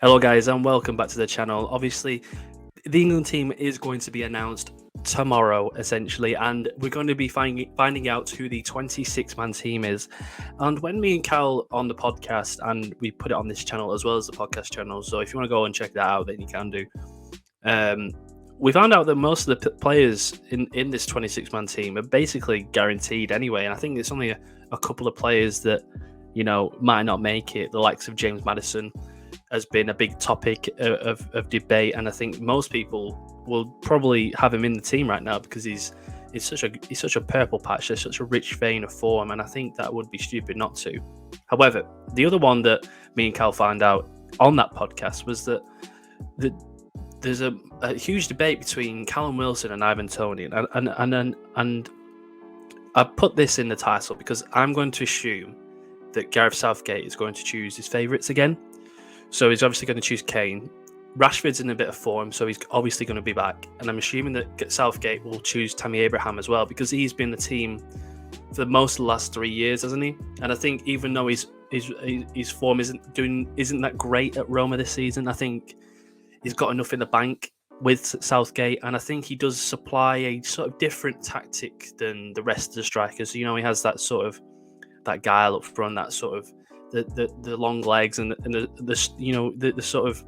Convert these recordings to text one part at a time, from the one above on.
Hello, guys, and welcome back to the channel. Obviously, the England team is going to be announced tomorrow, essentially, and we're going to be finding out who the 26-man team is. And when me and Cal on the podcast, and we put it on this channel as well as the podcast channel, so if you want to go and check that out, then you can do. Um, we found out that most of the players in this 26-man team are basically guaranteed anyway, and I think it's only a couple of players that might not make it. The likes of James Maddison has been a big topic of debate, and I think most people will probably have him in the team right now because he's such a purple patch. There's such a rich vein of form, and I think that would be stupid not to. However, the other one that me and Cal found out on that podcast was that there's a huge debate between Callum Wilson and Ivan Toney, and I put this in the title because I'm going to assume that Gareth Southgate is going to choose his favourites again. So he's obviously going to choose Kane. Rashford's in a bit of form, so he's obviously going to be back. And I'm assuming that Southgate will choose Tammy Abraham as well because he's been the team for most of the last 3 years, hasn't he? And I think even though his form isn't that great at Roma this season, I think he's got enough in the bank with Southgate, and I think he does supply a sort of different tactic than the rest of the strikers. He has that sort of that guile up front, that sort of the long legs and the sort of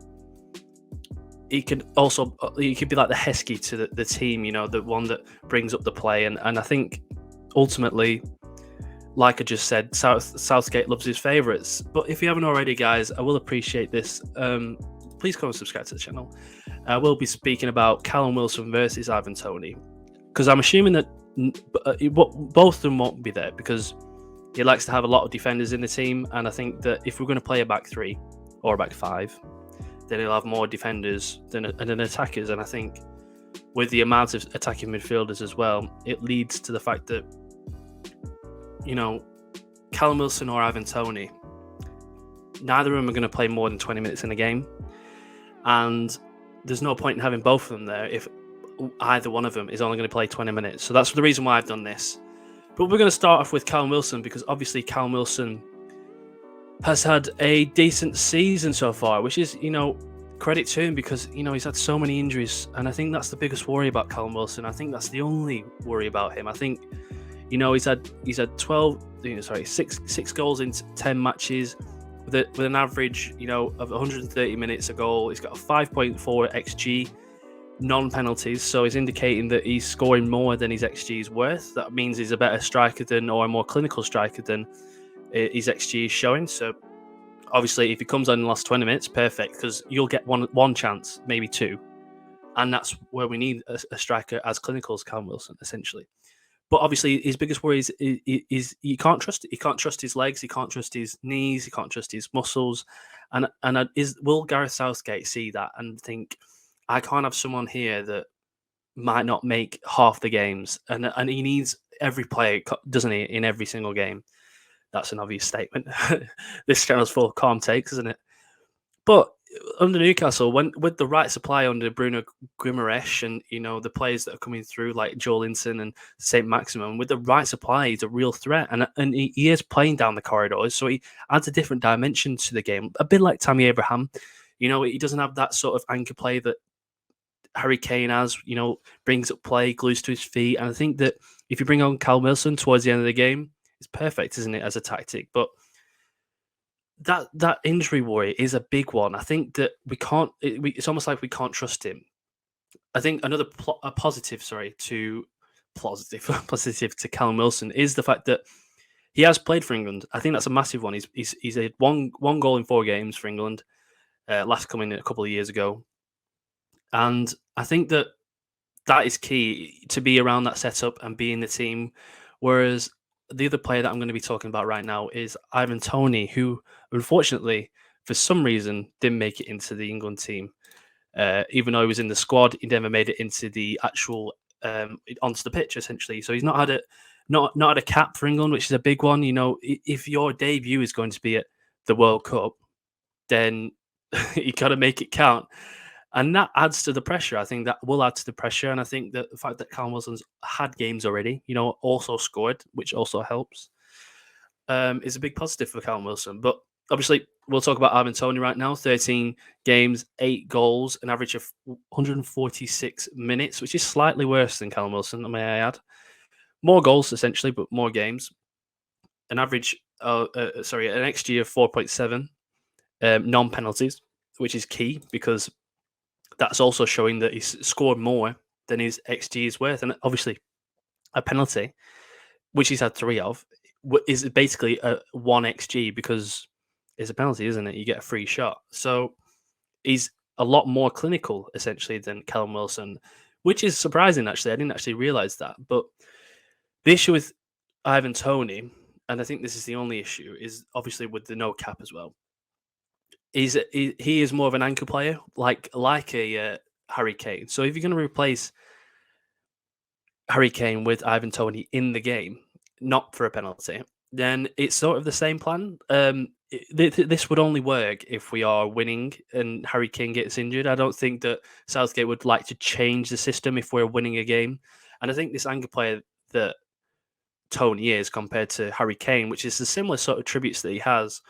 he could be like the Heskey to the team, the one that brings up the play, and I think ultimately, like I just said, Southgate loves his favourites. But if you haven't already, guys, I will appreciate this. Please come and subscribe to the channel. We'll be speaking about Callum Wilson versus Ivan Toney, because I'm assuming that both of them won't be there because he likes to have a lot of defenders in the team, and I think that if we're going to play a back three or a back five, then he'll have more defenders than attackers. And I think with the amount of attacking midfielders as well, it leads to the fact that Callum Wilson or Ivan Toney, neither of them are going to play more than 20 minutes in a game, and there's no point in having both of them there if either one of them is only going to play 20 minutes. So that's the reason why I've done this. But we're going to start off with Callum Wilson because obviously Callum Wilson has had a decent season so far, which is, credit to him because, he's had so many injuries. And I think that's the biggest worry about Callum Wilson. I think that's the only worry about him. I think, he's had 6 goals in 10 matches with an average, of 130 minutes a goal. He's got a 5.4 XG. Non-penalties, so he's indicating that he's scoring more than his XG is worth. That means he's a better striker or a more clinical striker than his XG is showing. So obviously, if he comes on in the last 20 minutes, perfect, because you'll get one chance, maybe two, and that's where we need a striker as clinical as Callum Wilson, essentially. But obviously, his biggest worry is you can't trust it. He can't trust his legs. He can't trust his knees. He can't trust his muscles. And will Gareth Southgate see that and think, I can't have someone here that might not make half the games, and he needs every player, doesn't he, in every single game? That's an obvious statement. This channel's full of calm takes, isn't it? But under Newcastle, with the right supply under Bruno Guimaraes and the players that are coming through like Joel Linton and Saint Maximin, with the right supply, he's a real threat, and he is playing down the corridors, so he adds a different dimension to the game, a bit like Tammy Abraham. He doesn't have that sort of anchor play that Harry Kane has, brings up play, glues to his feet. And I think that if you bring on Callum Wilson towards the end of the game, it's perfect, isn't it, as a tactic? But that injury worry is a big one. I think that we can't. It's almost like we can't trust him. I think another positive to Callum Wilson is the fact that he has played for England. I think that's a massive one. He's had one goal in 4 games for England, last coming a couple of years ago. And I think that is key to be around that setup and be in the team. Whereas the other player that I'm going to be talking about right now is Ivan Toney, who unfortunately, for some reason, didn't make it into the England team. Even though he was in the squad, he never made it into the actual onto the pitch, essentially. So he's not had a cap for England, which is a big one. If your debut is going to be at the World Cup, then you got to make it count. And that adds to the pressure. I think that will add to the pressure. And I think that the fact that Callum Wilson's had games already, also scored, which also helps, is a big positive for Callum Wilson. But Obviously, we'll talk about Ivan Toney right now. 13 games, 8 goals, an average of 146 minutes, which is slightly worse than Callum Wilson, may I add. More goals, essentially, but more games. An average, an XG of 4.7, non-penalties, which is key because that's also showing that he's scored more than his XG is worth. And obviously, a penalty, which he's had 3 of, is basically a 1 XG because it's a penalty, isn't it? You get a free shot. So he's a lot more clinical, essentially, than Callum Wilson, which is surprising, actually. I didn't actually realize that. But the issue with Ivan Toney, and I think this is the only issue, is obviously with the no cap as well. He is more of an anchor player, like a Harry Kane. So if you're going to replace Harry Kane with Ivan Toney in the game, not for a penalty, then it's sort of the same plan. This would only work if we are winning and Harry Kane gets injured. I don't think that Southgate would like to change the system if we're winning a game. And I think this anchor player that Toney is compared to Harry Kane, which is the similar sort of tributes that he has,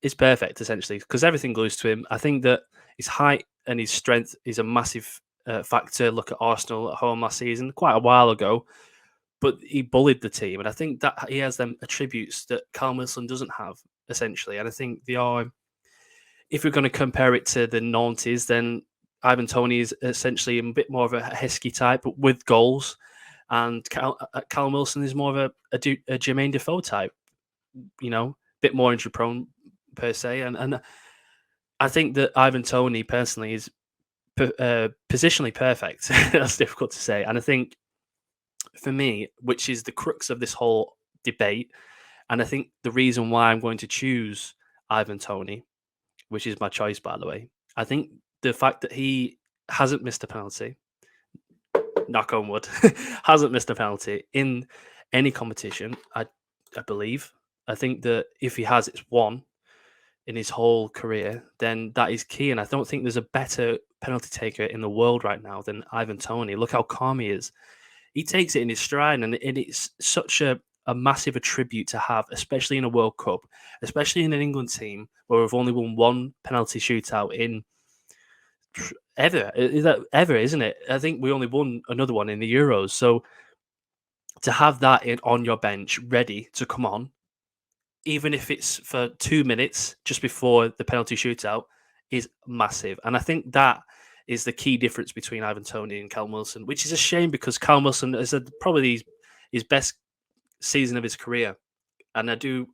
is perfect essentially because everything glues to him. I think that his height and his strength is a massive factor. Look at Arsenal at home last season, quite a while ago, but he bullied the team, and I think that he has them attributes that Callum Wilson doesn't have essentially. And I think they are. If we're going to compare it to the 90s, then Ivan Toney is essentially a bit more of a Heskey type, but with goals. And Callum Wilson is more of a Jermaine Defoe type, bit more injury prone per se. And I think that Ivan Toney personally is positionally perfect. That's difficult to say. And I think for me, which is the crux of this whole debate, and I think the reason why I'm going to choose Ivan Toney, which is my choice, by the way, I think the fact that he hasn't missed a penalty, knock on wood, hasn't missed a penalty in any competition, I believe. I think that if he has, it's one in his whole career, then that is key. And I don't think there's a better penalty taker in the world right now than Ivan Toney. Look how calm he is. He takes it in his stride, and it's such a massive attribute to have, especially in a World Cup, especially in an England team where we've only won one penalty shootout in ever. Is that ever, isn't it? I think we only won another one in the Euros. So to have that on your bench ready to come on, even if it's for 2 minutes just before the penalty shootout, is massive. And I think that is the key difference between Ivan Toney and Callum Wilson, which is a shame because Callum Wilson has had probably his best season of his career. And I'm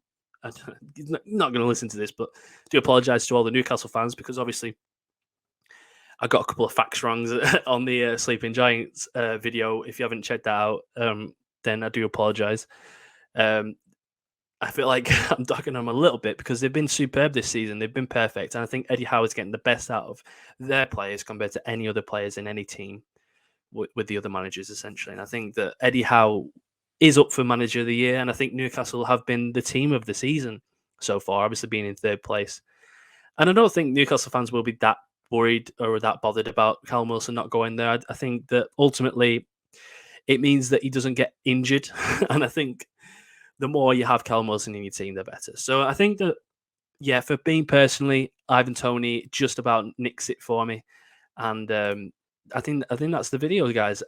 not going to listen to this, but I do apologise to all the Newcastle fans because obviously I got a couple of facts wrong on the Sleeping Giants video. If you haven't checked that out, then I do apologise. I feel like I'm dogging them a little bit because they've been superb this season. They've been perfect. And I think Eddie Howe is getting the best out of their players compared to any other players in any team with the other managers, essentially. And I think that Eddie Howe is up for Manager of the Year. And I think Newcastle have been the team of the season so far, obviously being in 3rd place. And I don't think Newcastle fans will be that worried or that bothered about Callum Wilson not going there. I think that ultimately it means that he doesn't get injured. And I think the more you have Callum Wilson in your team, the better. So I think that, yeah, for being personally, Ivan Toney just about nicks it for me. And I think that's the video, guys.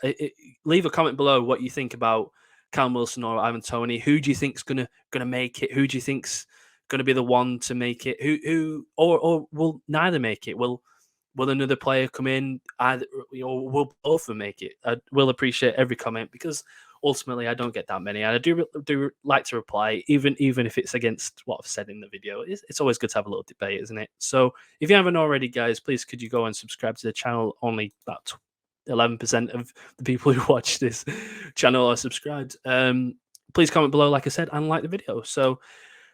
Leave a comment below what you think about Callum Wilson or Ivan Toney. Who do you think's gonna make it? Who do you think's gonna be the one to make it? Who or will neither make it? Will another player come in? Either, will both of them make it? I will appreciate every comment because ultimately I don't get that many, and I do like to reply, even if it's against what I've said in the video. It's always good to have a little debate, isn't it? So if you haven't already, guys, please could you go and subscribe to the channel? Only about 11% of the people who watch this channel are subscribed. Please comment below, like I said, and like the video. So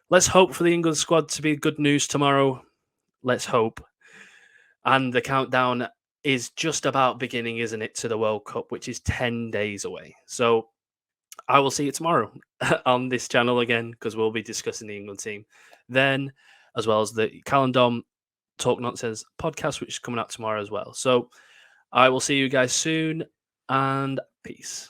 let's hope for the England squad to be good news tomorrow. Let's hope. And the countdown is just about beginning, isn't it, to the World Cup, which is 10 days away. So I will see you tomorrow on this channel again because we'll be discussing the England team then, as well as the Callum Dom Talk Nonsense podcast, which is coming out tomorrow as well. So I will see you guys soon, and peace.